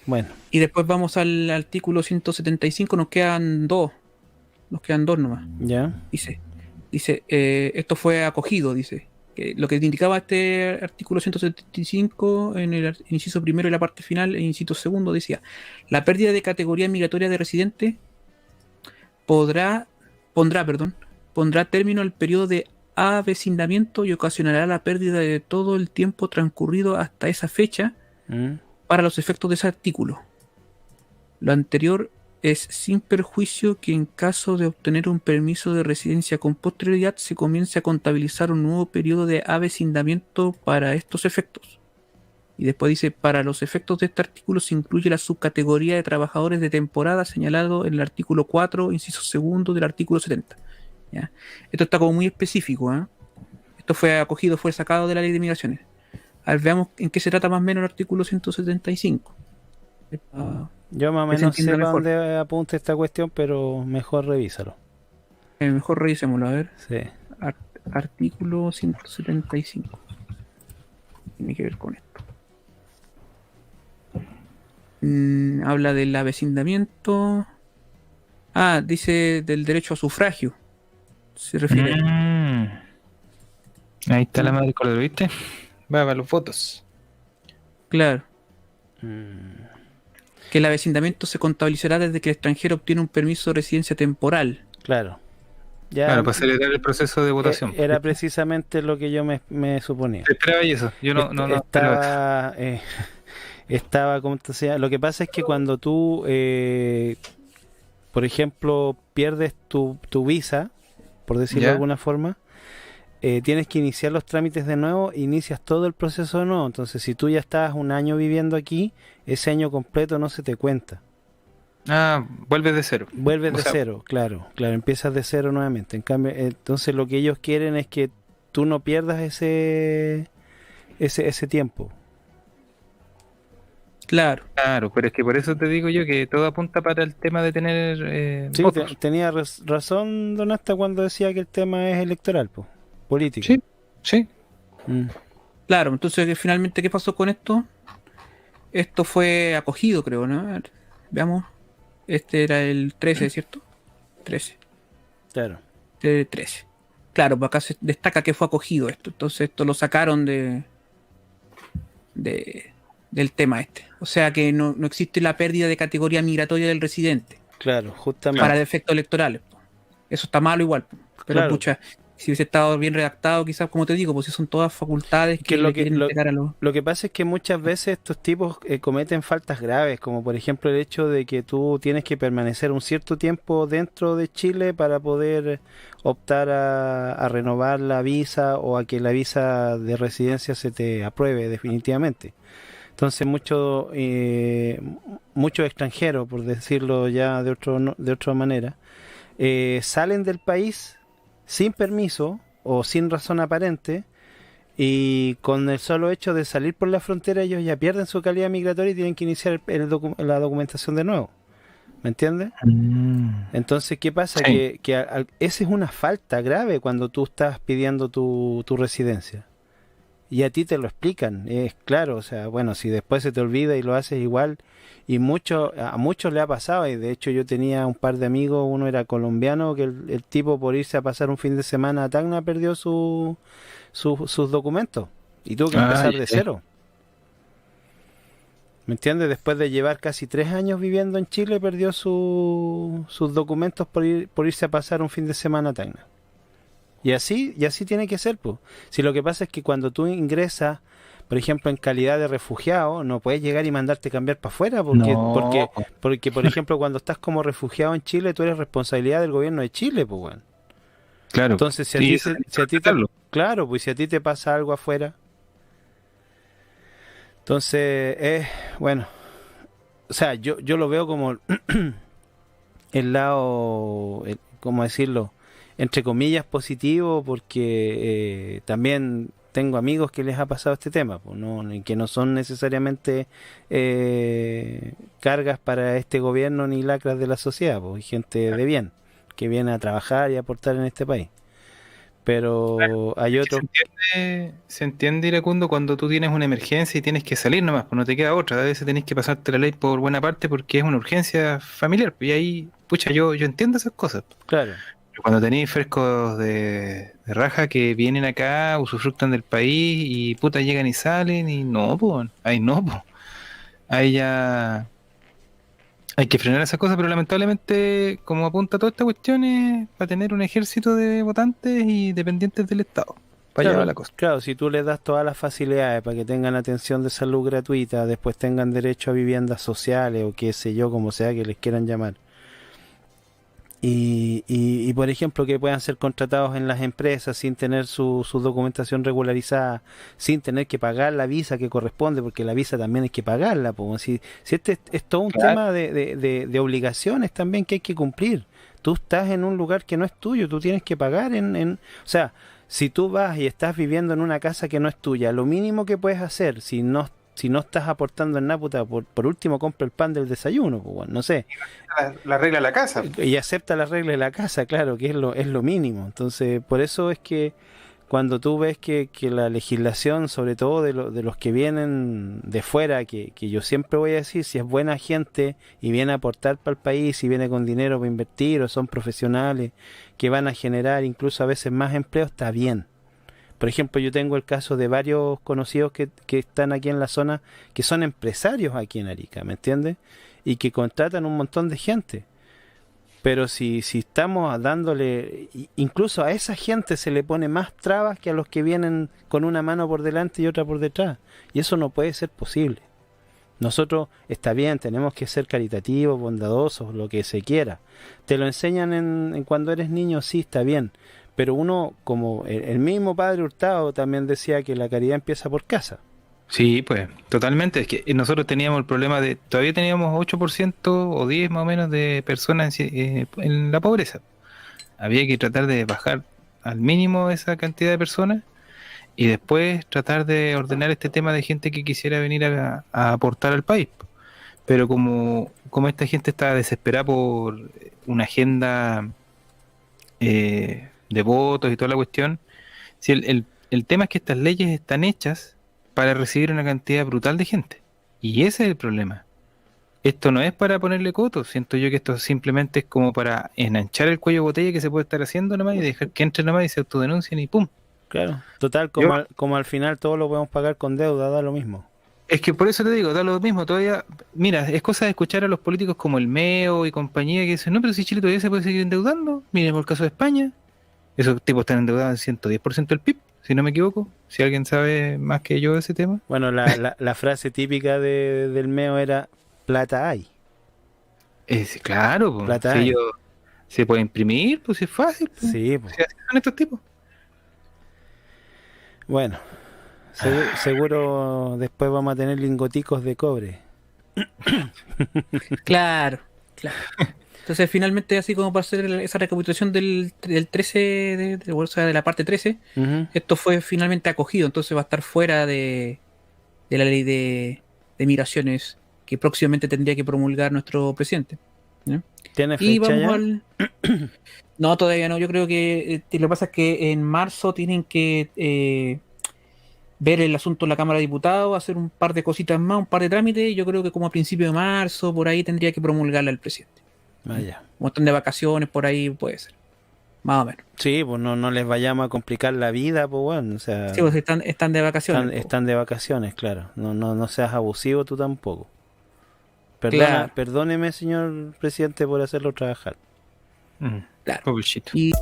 Bueno, Y después vamos al artículo 175, nos quedan dos nomás. ya. Dice, esto fue acogido, dice. Que lo que indicaba este artículo 175 en el inciso primero y la parte final, el inciso segundo, decía, la pérdida de categoría migratoria de residente podrá, pondrá, perdón, pondrá término al periodo de avecindamiento y ocasionará la pérdida de todo el tiempo transcurrido hasta esa fecha Mm. para los efectos de ese artículo. Lo anterior es sin perjuicio que en caso de obtener un permiso de residencia con posterioridad se comience a contabilizar un nuevo periodo de avecindamiento para estos efectos. Y después dice, para los efectos de este artículo se incluye la subcategoría de trabajadores de temporada señalado en el artículo 4, inciso segundo del artículo 70. ¿Ya? Esto está como muy específico. ¿Eh? Esto fue acogido, fue sacado de la ley de migraciones. A ver, veamos en qué se trata más o menos el artículo 175. Yo más o Que se menos entienda sé para mejor. dónde apunta esta cuestión, pero mejor revísalo. Mejor revisémoslo, a ver. Sí. Ar- Artículo 175. Tiene que ver con esto. Habla del avecindamiento. Ah, dice del derecho a sufragio. Se refiere a esto. Mm, ahí está la Mm, madre color, ¿viste? Va para los votos. claro. Mm. Que el avecindamiento se contabilizará desde que el extranjero obtiene un permiso de residencia temporal. Claro. Ya Claro, para acelerar el proceso de votación. era precisamente lo que yo me suponía. Esperaba eso. Yo no esperaba eso. Estaba, como te decía, lo que pasa es que cuando tú, por ejemplo, pierdes tu visa, por decirlo de ¿Ya? alguna forma, tienes que iniciar los trámites de nuevo, inicias todo el proceso de nuevo. Entonces, si tú ya estás un año viviendo aquí, ese año completo no se te cuenta. Ah, vuelves de cero. Vuelves O de sea, cero, claro, claro, empiezas de cero nuevamente. En cambio, entonces lo que ellos quieren es que tú no pierdas ese tiempo. Claro. claro, pero es que por eso te digo yo que todo apunta para el tema de tener Sí, votos. tenía razón Don Asta cuando decía que el tema es electoral, pues, político. Sí, sí. Mm. Claro, entonces finalmente, ¿qué pasó con esto? Esto fue acogido, creo, ¿no? A ver, veamos. Este era el 13, ¿cierto? 13. Claro. 13. Claro, pues acá se destaca que fue acogido esto. Entonces esto lo sacaron del tema este. O sea que no existe la pérdida de categoría migratoria del residente Claro, Claro. para justamente. efectos electorales. Eso está malo igual. Pero Claro. pucha, si hubiese estado bien redactado, quizás, como te digo, pues si son todas facultades Que que le quieren entregar a los... lo que pasa es que muchas veces estos tipos cometen faltas graves, como por ejemplo el hecho de que tú tienes que permanecer un cierto tiempo dentro de Chile para poder optar a renovar la visa o a que la visa de residencia se te apruebe definitivamente. Entonces muchos extranjeros, por decirlo ya de otra manera, salen del país sin permiso o sin razón aparente y con el solo hecho de salir por la frontera ellos ya pierden su calidad migratoria y tienen que iniciar la documentación de nuevo. ¿Me entiendes? Mm, Entonces, ¿qué pasa? sí, Esa es una falta grave cuando tú estás pidiendo tu residencia. Y a ti te lo explican, es claro, o sea, bueno, si después se te olvida y lo haces igual, y a muchos le ha pasado, y de hecho yo tenía un par de amigos, uno era colombiano, que el tipo por irse a pasar un fin de semana a Tacna perdió sus documentos y tuvo que ah, empezar ya de sé. cero. ¿Me entiendes? Después de llevar casi 3 años viviendo en Chile, perdió sus documentos por irse a pasar un fin de semana a Tacna. Y así tiene que ser, pues. Si lo que pasa es que cuando tú ingresas, por ejemplo, en calidad de refugiado, no puedes llegar y mandarte cambiar para afuera, No, porque, por ejemplo, cuando estás como refugiado en Chile, tú eres responsabilidad del gobierno de Chile, pues, bueno. claro. Entonces, si a Y ti eso se, tenés si que a ti te, respetarlo. claro, pues si a ti te pasa algo afuera, entonces, bueno, o sea, yo lo veo como el lado, ¿cómo decirlo? Entre comillas positivo, porque también tengo amigos que les ha pasado este tema, pues, y que no son necesariamente cargas para este gobierno ni lacras de la sociedad, pues, hay gente de bien que viene a trabajar y a aportar en este país. Pero hay otros, Se entiende, Iracundo, cuando tú tienes una emergencia y tienes que salir nomás, pues no te queda otra. A veces tenés que pasarte la ley por buena parte porque es una urgencia familiar. Y ahí, pucha, yo entiendo esas cosas. claro, Pero cuando tenéis frescos de raja que vienen acá, usufructan del país y puta llegan y salen y no, pues, ahí no, pues. Ahí ya hay que frenar esas cosas, pero lamentablemente, como apunta toda esta cuestión, es para tener un ejército de votantes y dependientes del Estado. Para allá va claro, la cosa. claro, si tú les das todas las facilidades para que tengan atención de salud gratuita, después tengan derecho a viviendas sociales o qué sé yo, como sea que les quieran llamar. Y, por ejemplo, que puedan ser contratados en las empresas sin tener su documentación regularizada, sin tener que pagar la visa que corresponde, porque la visa también hay que pagarla. Po. Si este es todo un Claro. tema de obligaciones también que hay que cumplir. Tú estás en un lugar que no es tuyo, tú tienes que pagar o sea, si tú vas y estás viviendo en una casa que no es tuya, lo mínimo que puedes hacer, si no estás aportando en náputa, por último compra el pan del desayuno, pues, bueno, no sé, La regla de la casa. y acepta las reglas de la casa, claro, que es lo mínimo. Entonces, por eso es que cuando tú ves que la legislación, sobre todo de los que vienen de fuera, que yo siempre voy a decir, si es buena gente y viene a aportar para el país y viene con dinero para invertir o son profesionales que van a generar incluso a veces más empleo, está bien. Por ejemplo, yo tengo el caso de varios conocidos que están aquí en la zona, que son empresarios aquí en Arica, ¿me entiendes? Y que contratan un montón de gente. Pero si estamos dándole, incluso a esa gente se le pone más trabas que a los que vienen con una mano por delante y otra por detrás. Y eso no puede ser posible. Nosotros, está bien, tenemos que ser caritativos, bondadosos, lo que se quiera. Te lo enseñan en cuando eres niño, sí, está bien. Pero uno, como el mismo padre Hurtado también decía que la caridad empieza por casa. Sí, pues, totalmente. Es que nosotros teníamos el problema de, todavía teníamos 8% o 10 más o menos de personas en la pobreza. Había que tratar de bajar al mínimo esa cantidad de personas y después tratar de ordenar este tema de gente que quisiera venir a aportar al país. Pero como esta gente está desesperada por una agenda de votos y toda la cuestión, si el tema es que estas leyes están hechas para recibir una cantidad brutal de gente. Y ese es el problema. Esto no es para ponerle cotos, siento yo que esto simplemente es como para enanchar el cuello de botella que se puede estar haciendo nomás y dejar que entre nomás y se autodenuncien y ¡pum! Claro. Total, Yo, como al final todo lo podemos pagar con deuda, da lo mismo. es que por eso te digo, da lo mismo, todavía, mira, es cosa de escuchar a los políticos como el MEO y compañía que dicen, no, pero si Chile todavía se puede seguir endeudando, miren por el caso de España, esos tipos están endeudados en 110% del PIB, si no me equivoco, si alguien sabe más que yo de ese tema. Bueno, la frase típica del meo era plata hay, Claro, pues, plata si hay. ellos se puede imprimir, pues si es fácil, pues, Sí, pues. si así son estos tipos. Bueno, seguro después vamos a tener lingoticos de cobre. Claro, claro. Entonces, finalmente, así como para hacer esa recapitulación del 13, o sea, de la parte 13, Ujú. esto fue finalmente acogido, entonces va a estar fuera de la ley de migraciones que próximamente tendría que promulgar nuestro presidente. ¿Ya? ¿Tiene Y fecha vamos ya? al... No, todavía no, yo creo que lo que pasa es que en marzo tienen que ver el asunto en la Cámara de Diputados, hacer un par de cositas más, un par de trámites, y yo creo que como a principios de marzo, por ahí tendría que promulgarla el presidente. Vaya. Un montón de vacaciones, por ahí puede ser. Más o menos. Sí, pues no les vayamos a complicar la vida, pues bueno, o sea, Sí, pues están de vacaciones. están de vacaciones, claro. No seas abusivo tú tampoco. Claro, Perdóneme, señor presidente, por hacerlo trabajar. Mm, claro. pobrecito. Y